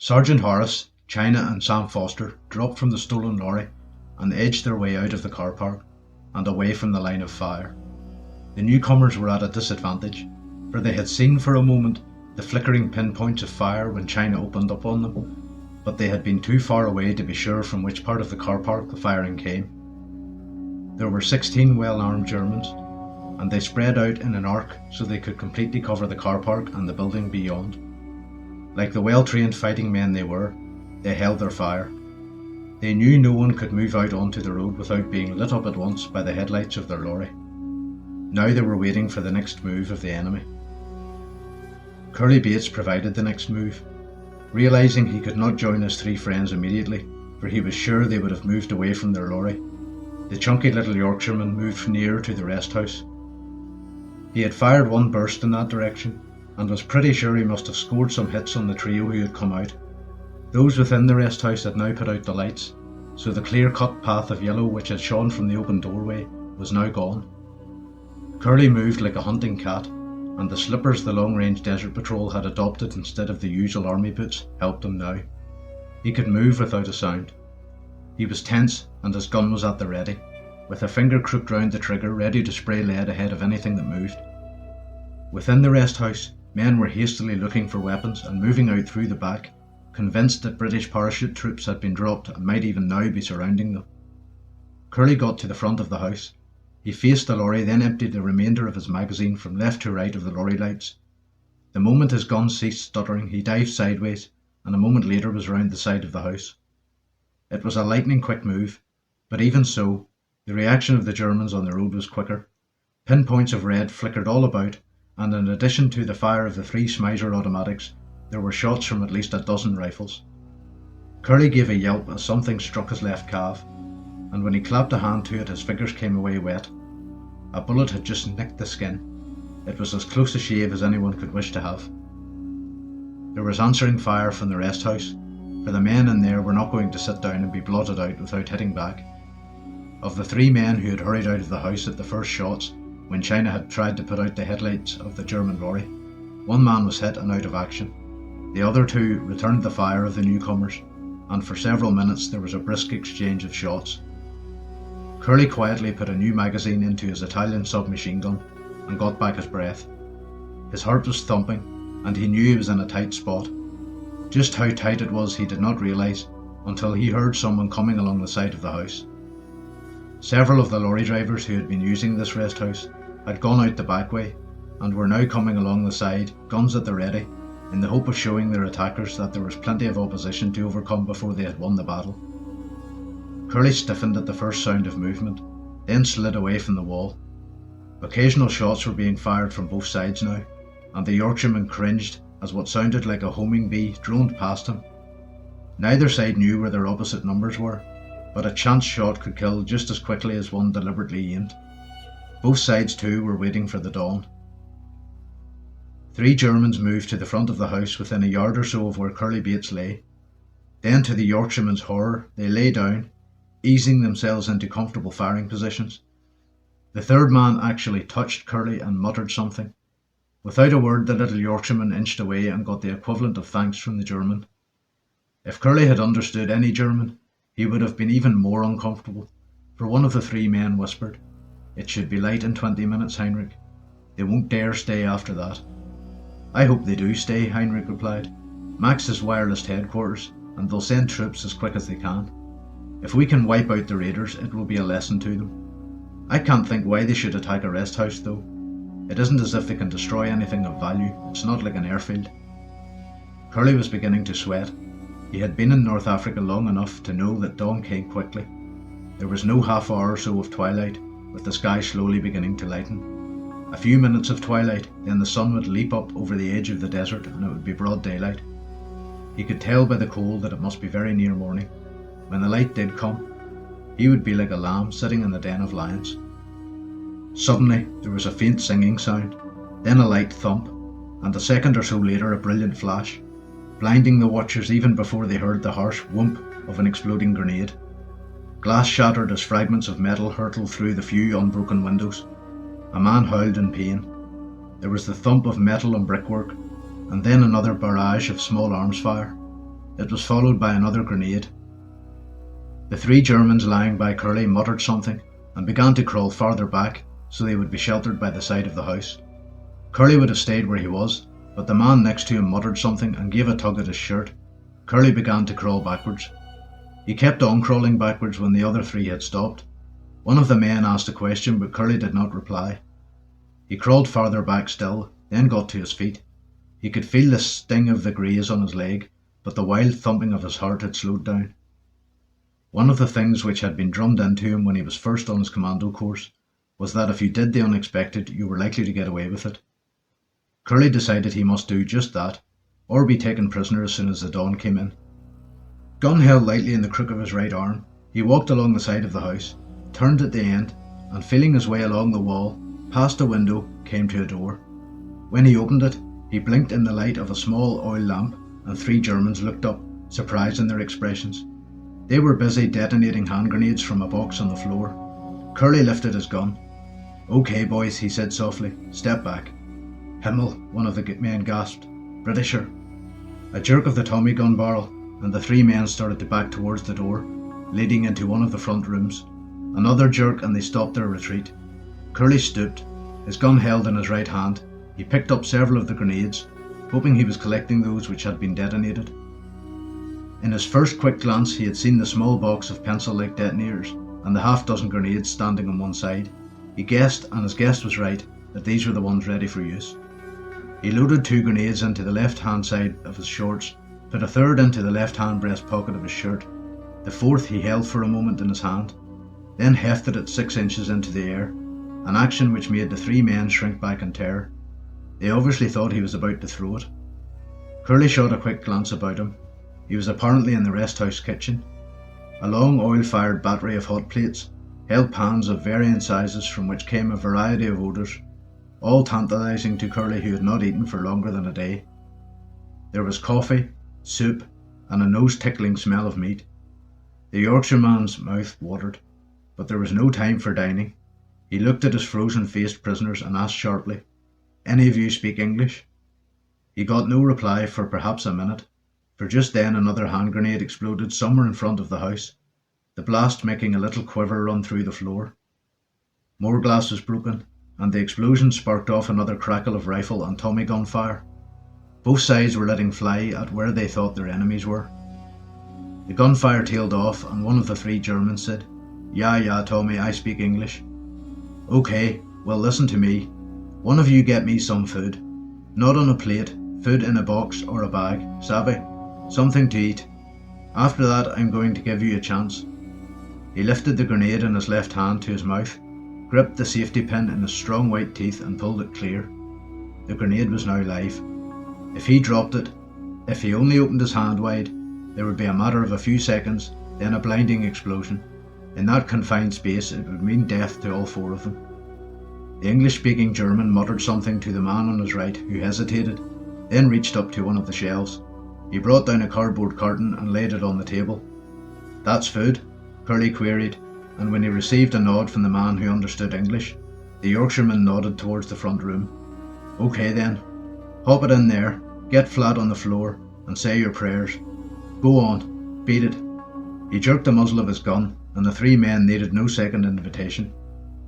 Sergeant Harris, China and Sam Foster dropped from the stolen lorry and edged their way out of the car park and away from the line of fire. The newcomers were at a disadvantage, for they had seen for a moment the flickering pinpoints of fire when China opened up on them, but they had been too far away to be sure from which part of the car park the firing came. There were 16 well-armed Germans, and they spread out in an arc so they could completely cover the car park and the building beyond. Like the well-trained fighting men they were, they held their fire. They knew no one could move out onto the road without being lit up at once by the headlights of their lorry. Now they were waiting for the next move of the enemy. Curly Bates provided the next move, realising he could not join his three friends immediately, for he was sure they would have moved away from their lorry. The chunky little Yorkshireman moved nearer to the rest house. He had fired one burst in that direction, and was pretty sure he must have scored some hits on the trio who had come out. Those within the rest house had now put out the lights, so the clear-cut path of yellow which had shone from the open doorway was now gone. Curly moved like a hunting cat, and the slippers the long-range desert patrol had adopted instead of the usual army boots helped him now. He could move without a sound. He was tense, and his gun was at the ready, with a finger crooked round the trigger ready to spray lead ahead of anything that moved. Within the rest house, men were hastily looking for weapons and moving out through the back, convinced that British parachute troops had been dropped and might even now be surrounding them. Curly got to the front of the house. He faced the lorry, then emptied the remainder of his magazine from left to right of the lorry lights. The moment his gun ceased stuttering, he dived sideways, and a moment later was round the side of the house. It was a lightning-quick move, but even so, the reaction of the Germans on the road was quicker. Pinpoints of red flickered all about, and in addition to the fire of the three Schmeiser automatics, there were shots from at least a dozen rifles. Curly gave a yelp as something struck his left calf, and when he clapped a hand to it his fingers came away wet. A bullet had just nicked the skin. It was as close a shave as anyone could wish to have. There was answering fire from the rest house, for the men in there were not going to sit down and be blotted out without hitting back. Of the three men who had hurried out of the house at the first shots, when China had tried to put out the headlights of the German lorry, one man was hit and out of action. The other two returned the fire of the newcomers, and for several minutes there was a brisk exchange of shots. Curly quietly put a new magazine into his Italian submachine gun and got back his breath. His heart was thumping, and he knew he was in a tight spot. Just how tight it was he did not realise until he heard someone coming along the side of the house. Several of the lorry drivers who had been using this rest house had gone out the back way and were now coming along the side, guns at the ready, in the hope of showing their attackers that there was plenty of opposition to overcome before they had won the battle. Curly stiffened at the first sound of movement, then slid away from the wall. Occasional shots were being fired from both sides now, and the Yorkshireman cringed as what sounded like a homing bee droned past him. Neither side knew where their opposite numbers were, but a chance shot could kill just as quickly as one deliberately aimed. Both sides too were waiting for the dawn. 3 Germans moved to the front of the house within a yard or so of where Curly Bates lay. Then, to the Yorkshireman's horror, they lay down, easing themselves into comfortable firing positions. The third man actually touched Curly and muttered something. Without a word, the little Yorkshireman inched away and got the equivalent of thanks from the German. If Curly had understood any German, he would have been even more uncomfortable, for one of the 3 men whispered, "It should be light in 20 minutes, Heinrich. They won't dare stay after that." "I hope they do stay," Heinrich replied. "Max has wirelessed headquarters, and they'll send troops as quick as they can. If we can wipe out the raiders, it will be a lesson to them. I can't think why they should attack a rest house, though. It isn't as if they can destroy anything of value. It's not like an airfield." Curly was beginning to sweat. He had been in North Africa long enough to know that dawn came quickly. There was no half hour or so of twilight, with the sky slowly beginning to lighten. A few minutes of twilight, then the sun would leap up over the edge of the desert and it would be broad daylight. He could tell by the cold that it must be very near morning. When the light did come, he would be like a lamb sitting in the den of lions. Suddenly there was a faint singing sound, then a light thump, and a second or so later a brilliant flash, blinding the watchers even before they heard the harsh whoomp of an exploding grenade. Glass shattered as fragments of metal hurtled through the few unbroken windows. A man howled in pain. There was the thump of metal and brickwork, and then another barrage of small arms fire. It was followed by another grenade. The 3 Germans lying by Curly muttered something and began to crawl farther back so they would be sheltered by the side of the house. Curly would have stayed where he was, but the man next to him muttered something and gave a tug at his shirt. Curly began to crawl backwards. He kept on crawling backwards when the other 3 had stopped. One of the men asked a question, but Curly did not reply. He crawled farther back still, then got to his feet. He could feel the sting of the graze on his leg, but the wild thumping of his heart had slowed down. One of the things which had been drummed into him when he was first on his commando course was that if you did the unexpected, you were likely to get away with it. Curly decided he must do just that, or be taken prisoner as soon as the dawn came in. Gun held lightly in the crook of his right arm, he walked along the side of the house, turned at the end, and feeling his way along the wall, past a window, came to a door. When he opened it, he blinked in the light of a small oil lamp, and 3 Germans looked up, surprised in their expressions. They were busy detonating hand grenades from a box on the floor. Curly lifted his gun. "Okay, boys," he said softly, "step back." "Himmel," one of the men gasped. "Britisher." A jerk of the Tommy gun barrel, and the 3 men started to back towards the door, leading into one of the front rooms. Another jerk and they stopped their retreat. Curly stooped, his gun held in his right hand. He picked up several of the grenades, hoping he was collecting those which had been detonated. In his first quick glance he had seen the small box of pencil-like detonators and the half-dozen grenades standing on one side. He guessed, and his guess was right, that these were the ones ready for use. He loaded 2 grenades into the left-hand side of his shorts, put a third into the left-hand breast pocket of his shirt. The 4th he held for a moment in his hand, then hefted it 6 inches into the air, an action which made the 3 men shrink back in terror. They obviously thought he was about to throw it. Curly shot a quick glance about him. He was apparently in the rest house kitchen. A long oil-fired battery of hot plates held pans of varying sizes from which came a variety of odours, all tantalising to Curly, who had not eaten for longer than a day. There was coffee, soup, and a nose-tickling smell of meat. The Yorkshireman's mouth watered, but there was no time for dining. He looked at his frozen-faced prisoners and asked sharply, "Any of you speak English?" He got no reply for perhaps a minute, for just then another hand grenade exploded somewhere in front of the house, the blast making a little quiver run through the floor. More glass was broken, and the explosion sparked off another crackle of rifle and Tommy gun fire. Both sides were letting fly at where they thought their enemies were. The gunfire tailed off, and one of the 3 Germans said, Yeah, Tommy, I speak English." "Okay, well listen to me. One of you get me some food. Not on a plate, food in a box or a bag, savvy? Something to eat. After that I'm going to give you a chance." He lifted the grenade in his left hand to his mouth, gripped the safety pin in his strong white teeth and pulled it clear. The grenade was now live. If he dropped it, if he only opened his hand wide, there would be a matter of a few seconds, then a blinding explosion. In that confined space it would mean death to all 4 of them. The English-speaking German muttered something to the man on his right, who hesitated, then reached up to one of the shelves. He brought down a cardboard carton and laid it on the table. "That's food?" Curly queried, and when he received a nod from the man who understood English, the Yorkshireman nodded towards the front room. "Okay then, hop it in there, get flat on the floor, and say your prayers. Go on, beat it." He jerked the muzzle of his gun, and the 3 men needed no second invitation.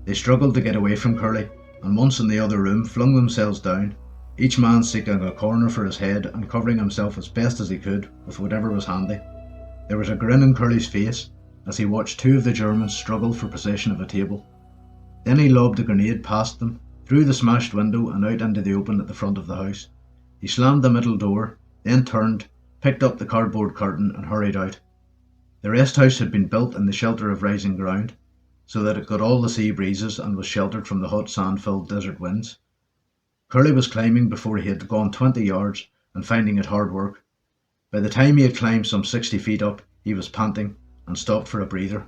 They struggled to get away from Curly, and once in the other room flung themselves down, each man seeking a corner for his head and covering himself as best as he could with whatever was handy. There was a grin on Curly's face as he watched 2 of the Germans struggle for possession of a table. Then he lobbed a grenade past them, through the smashed window and out into the open at the front of the house. He slammed the middle door, then turned, picked up the cardboard curtain and hurried out. The rest house had been built in the shelter of rising ground, so that it got all the sea breezes and was sheltered from the hot sand-filled desert winds. Curly was climbing before he had gone 20 yards and finding it hard work. By the time he had climbed some 60 feet up, he was panting and stopped for a breather.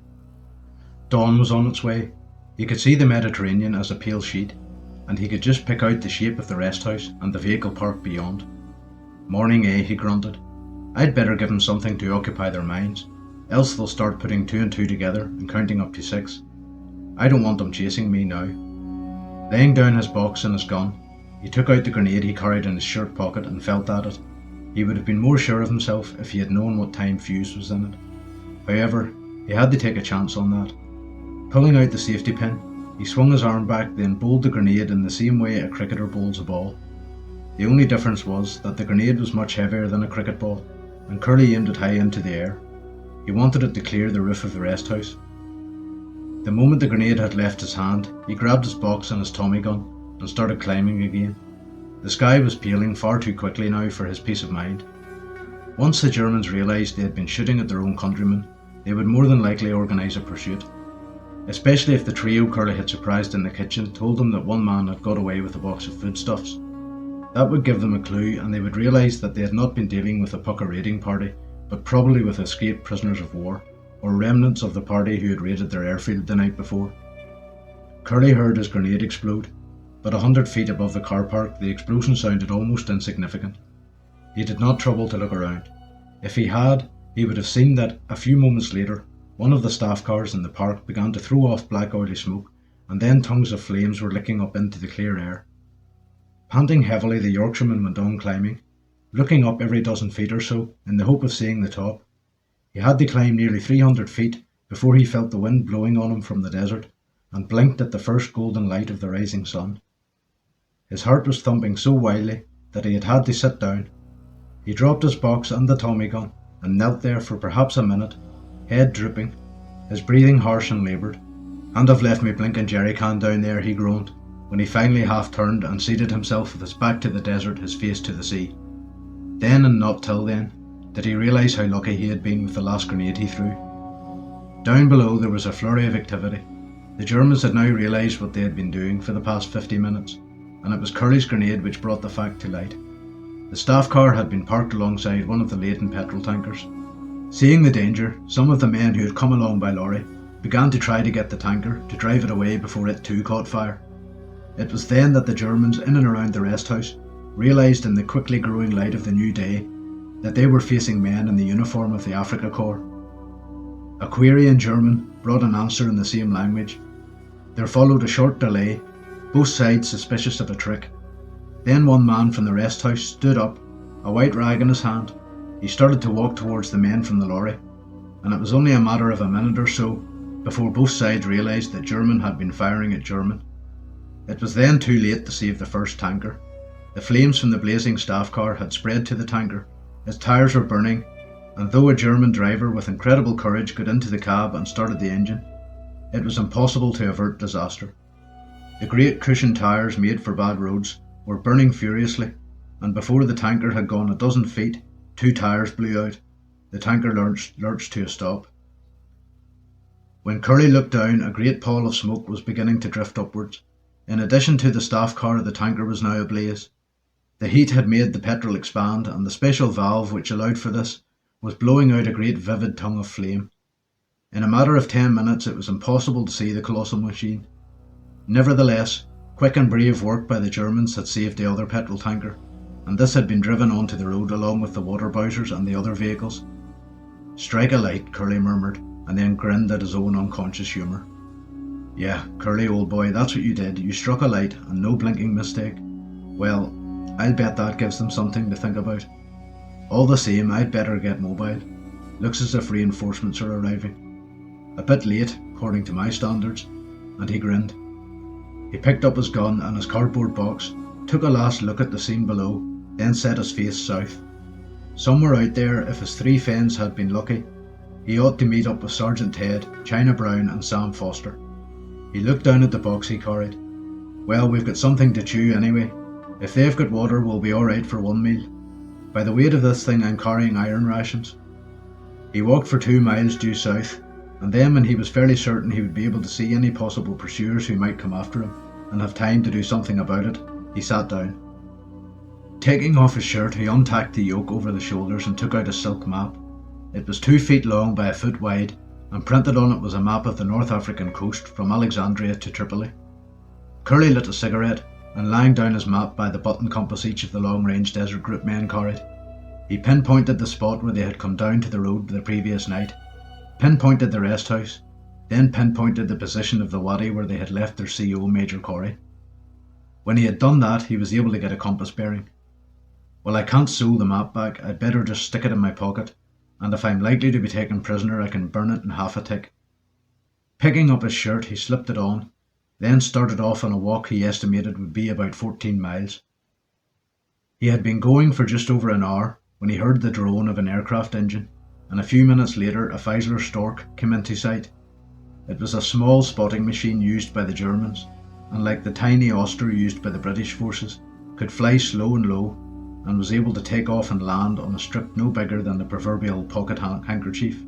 Dawn was on its way. He could see the Mediterranean as a pale sheet, and he could just pick out the shape of the rest house and the vehicle park beyond. "Morning, he grunted. "I'd better give them something to occupy their minds, else they'll start putting 2 and 2 together and counting up to 6. I don't want them chasing me now." Laying down his box and his gun, he took out the grenade he carried in his shirt pocket and felt at it. He would have been more sure of himself if he had known what time fuse was in it. However, he had to take a chance on that. Pulling out the safety pin, he swung his arm back, then bowled the grenade in the same way a cricketer bowls a ball. The only difference was that the grenade was much heavier than a cricket ball, and Curly aimed it high into the air. He wanted it to clear the roof of the rest house. The moment the grenade had left his hand, he grabbed his box and his Tommy gun and started climbing again. The sky was paling far too quickly now for his peace of mind. Once the Germans realised they had been shooting at their own countrymen, they would more than likely organise a pursuit. Especially if the trio Curly had surprised in the kitchen told them that one man had got away with a box of foodstuffs. That would give them a clue, and they would realise that they had not been dealing with a pucker raiding party, but probably with escaped prisoners of war, or remnants of the party who had raided their airfield the night before. Curly heard his grenade explode, but 100 feet above the car park the explosion sounded almost insignificant. He did not trouble to look around. If he had, he would have seen that, a few moments later, one of the staff cars in the park began to throw off black oily smoke, and then tongues of flames were licking up into the clear air. Panting heavily, the Yorkshireman went on climbing, looking up every dozen feet or so in the hope of seeing the top. He had to climb nearly 300 feet before he felt the wind blowing on him from the desert, and blinked at the first golden light of the rising sun. His heart was thumping so wildly that he had had to sit down. He dropped his box and the Tommy gun and knelt there for perhaps a minute, head drooping, his breathing harsh and laboured. "And I've left me blinking jerry can down there," he groaned, when he finally half turned and seated himself with his back to the desert, his face to the sea. Then, and not till then, did he realise how lucky he had been with the last grenade he threw. Down below there was a flurry of activity. The Germans had now realised what they had been doing for the past 50 minutes, and it was Curly's grenade which brought the fact to light. The staff car had been parked alongside one of the laden petrol tankers. Seeing the danger, some of the men who had come along by lorry began to try to get the tanker to drive it away before it too caught fire. It was then that the Germans in and around the rest house realised in the quickly growing light of the new day that they were facing men in the uniform of the Afrika Korps. A query in German brought an answer in the same language. There followed a short delay, both sides suspicious of a trick. Then one man from the rest house stood up, a white rag in his hand. He started to walk towards the men from the lorry, and it was only a matter of a minute or so before both sides realised that German had been firing at German. It was then too late to save the first tanker. The flames from the blazing staff car had spread to the tanker, its tyres were burning, and though a German driver with incredible courage got into the cab and started the engine, it was impossible to avert disaster. The great cushioned tyres made for bad roads were burning furiously, and before the tanker had gone a dozen feet, 2 tyres blew out. The tanker lurched to a stop. When Curly looked down, a great pall of smoke was beginning to drift upwards. In addition to the staff car, the tanker was now ablaze. The heat had made the petrol expand, and the special valve which allowed for this was blowing out a great vivid tongue of flame. In a matter of 10 minutes it was impossible to see the colossal machine. Nevertheless, quick and brave work by the Germans had saved the other petrol tanker, and this had been driven onto the road along with the water bowsers and the other vehicles. "Strike a light," Curly murmured, and then grinned at his own unconscious humour. "Yeah, Curly, old boy, that's what you did. You struck a light, and no blinking mistake. Well, I'll bet that gives them something to think about. All the same, I'd better get mobile. Looks as if reinforcements are arriving. A bit late, according to my standards," and he grinned. He picked up his gun and his cardboard box, took a last look at the scene below, then set his face south. Somewhere out there, if his 3 friends had been lucky, he ought to meet up with Sergeant Ted, China Brown and Sam Foster. He looked down at the box he carried. "Well, we've got something to chew anyway. If they've got water, we'll be alright for one meal. By the weight of this thing, I'm carrying iron rations." He walked for 2 miles due south, and then when he was fairly certain he would be able to see any possible pursuers who might come after him, and have time to do something about it, he sat down. Taking off his shirt, he untacked the yoke over the shoulders and took out a silk map. It was 2 feet long by a foot wide, and printed on it was a map of the North African coast from Alexandria to Tripoli. Curly lit a cigarette, and laying down his map by the button compass each of the long-range desert group men carried, he pinpointed the spot where they had come down to the road the previous night, pinpointed the rest house, then pinpointed the position of the wadi where they had left their CO, Major Corey. When he had done that, he was able to get a compass bearing. Well, I can't sew the map back, I'd better just stick it in my pocket, and if I'm likely to be taken prisoner I can burn it in half a tick. Picking up his shirt, he slipped it on, then started off on a walk he estimated would be about 14 miles. He had been going for just over an hour when he heard the drone of an aircraft engine, and a few minutes later a Feisler Stork came into sight. It was a small spotting machine used by the Germans, and like the tiny Oster used by the British forces, could fly slow and low, and was able to take off and land on a strip no bigger than the proverbial pocket handkerchief.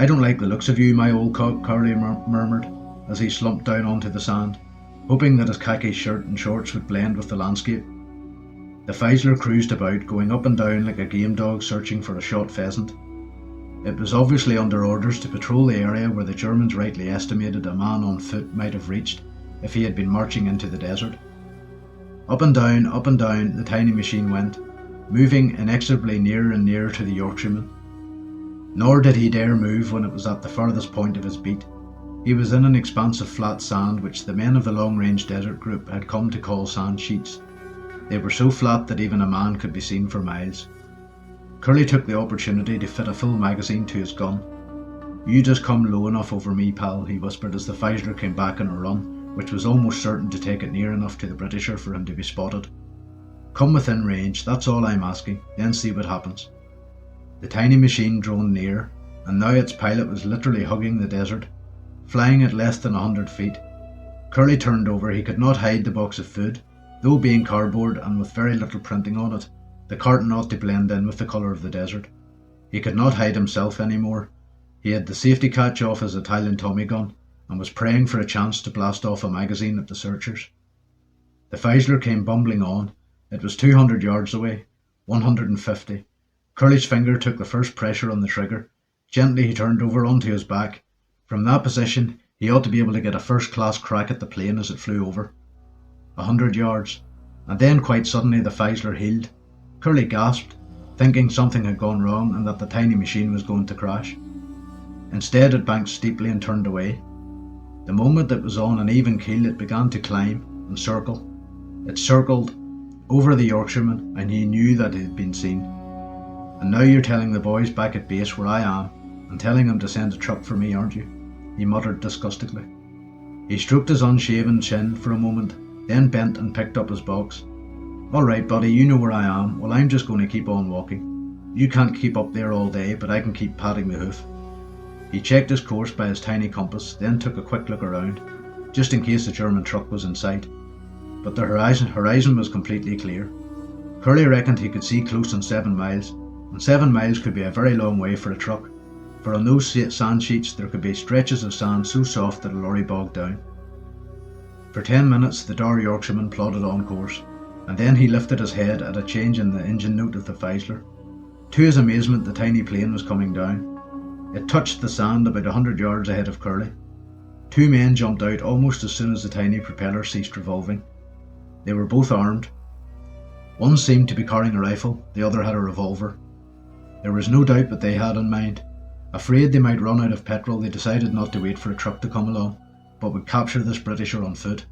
"I don't like the looks of you, my old cock," Carly murmured as he slumped down onto the sand, hoping that his khaki shirt and shorts would blend with the landscape. The Feisler cruised about, going up and down like a game dog searching for a shot pheasant. It was obviously under orders to patrol the area where the Germans rightly estimated a man on foot might have reached if he had been marching into the desert. Up and down the tiny machine went, moving inexorably nearer and nearer to the Yorkshireman. Nor did he dare move when it was at the farthest point of his beat. He was in an expanse of flat sand which the men of the long-range desert group had come to call sand sheets. They were so flat that even a man could be seen for miles. Curly took the opportunity to fit a full magazine to his gun. "You just come low enough over me, pal," he whispered as the Feisler came back on a run, which was almost certain to take it near enough to the Britisher for him to be spotted. "Come within range, that's all I'm asking, then see what happens." The tiny machine droned near, and now its pilot was literally hugging the desert, flying at less than 100 feet. Curly turned over. He could not hide the box of food, though being cardboard and with very little printing on it, the carton ought to blend in with the colour of the desert. He could not hide himself anymore. He had the safety catch off his Italian Tommy gun and was praying for a chance to blast off a magazine at the searchers. The Feisler came bumbling on. It was 200 yards away, 150. Curly's finger took the first pressure on the trigger. Gently he turned over onto his back. From that position he ought to be able to get a first-class crack at the plane as it flew over. 100 yards, and then quite suddenly the Feisler heeled. Curly gasped, thinking something had gone wrong and that the tiny machine was going to crash. Instead it banked steeply and turned away. The moment it was on an even keel it began to climb and circle. It circled over the Yorkshireman, and he knew that it had been seen. "And now you're telling the boys back at base where I am, and telling them to send a truck for me, aren't you?" he muttered disgustedly. He stroked his unshaven chin for a moment, then bent and picked up his box. "All right, buddy, you know where I am. Well, I'm just going to keep on walking. You can't keep up there all day, but I can keep patting the hoof." He checked his course by his tiny compass, then took a quick look around, just in case the German truck was in sight. But the horizon was completely clear. Curly reckoned he could see close on 7 miles, and 7 miles could be a very long way for a truck, for on those sand sheets there could be stretches of sand so soft that a lorry bogged down. For 10 minutes the dour Yorkshireman plodded on course, and then he lifted his head at a change in the engine note of the Feisler. To his amazement, the tiny plane was coming down. It touched the sand about 100 yards ahead of Curly. 2 men jumped out almost as soon as the tiny propeller ceased revolving. They were both armed. One seemed to be carrying a rifle, the other had a revolver. There was no doubt what they had in mind. Afraid they might run out of petrol, they decided not to wait for a truck to come along, but would capture this Britisher on foot.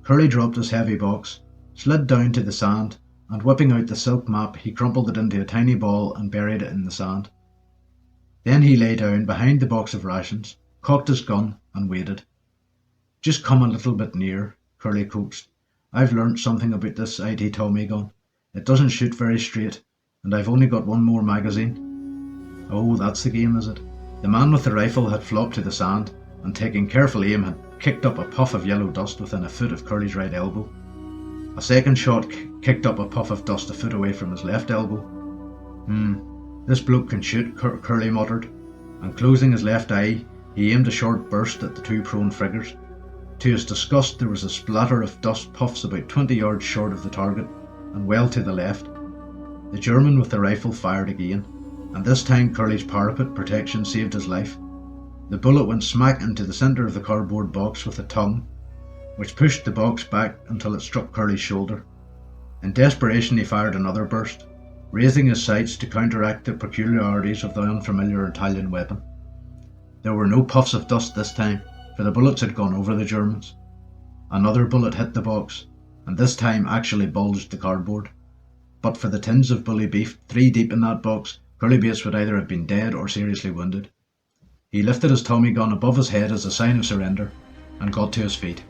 Curly dropped his heavy box, slid down to the sand, and whipping out the silk map he crumpled it into a tiny ball and buried it in the sand. Then he lay down behind the box of rations, cocked his gun and waited. "Just come a little bit near," Curly coaxed. "I've learnt something about this IT Tommy gun. It doesn't shoot very straight, and I've only got one more magazine." "Oh, that's the game, is it?" The man with the rifle had flopped to the sand, and taking careful aim had kicked up a puff of yellow dust within a foot of Curly's right elbow. A second shot kicked up a puff of dust a foot away from his left elbow. This bloke can shoot," Curly muttered, and closing his left eye, he aimed a short burst at the 2 prone figures. To his disgust, there was a splatter of dust puffs about 20 yards short of the target, and well to the left. The German with the rifle fired again, and this time Curly's parapet protection saved his life. The bullet went smack into the centre of the cardboard box with a tongue, which pushed the box back until it struck Curly's shoulder. In desperation he fired another burst, raising his sights to counteract the peculiarities of the unfamiliar Italian weapon. There were no puffs of dust this time, for the bullets had gone over the Germans. Another bullet hit the box, and this time actually bulged the cardboard. But for the tins of bully beef 3 deep in that box, Curly Bates would either have been dead or seriously wounded. He lifted his Tommy gun above his head as a sign of surrender and got to his feet.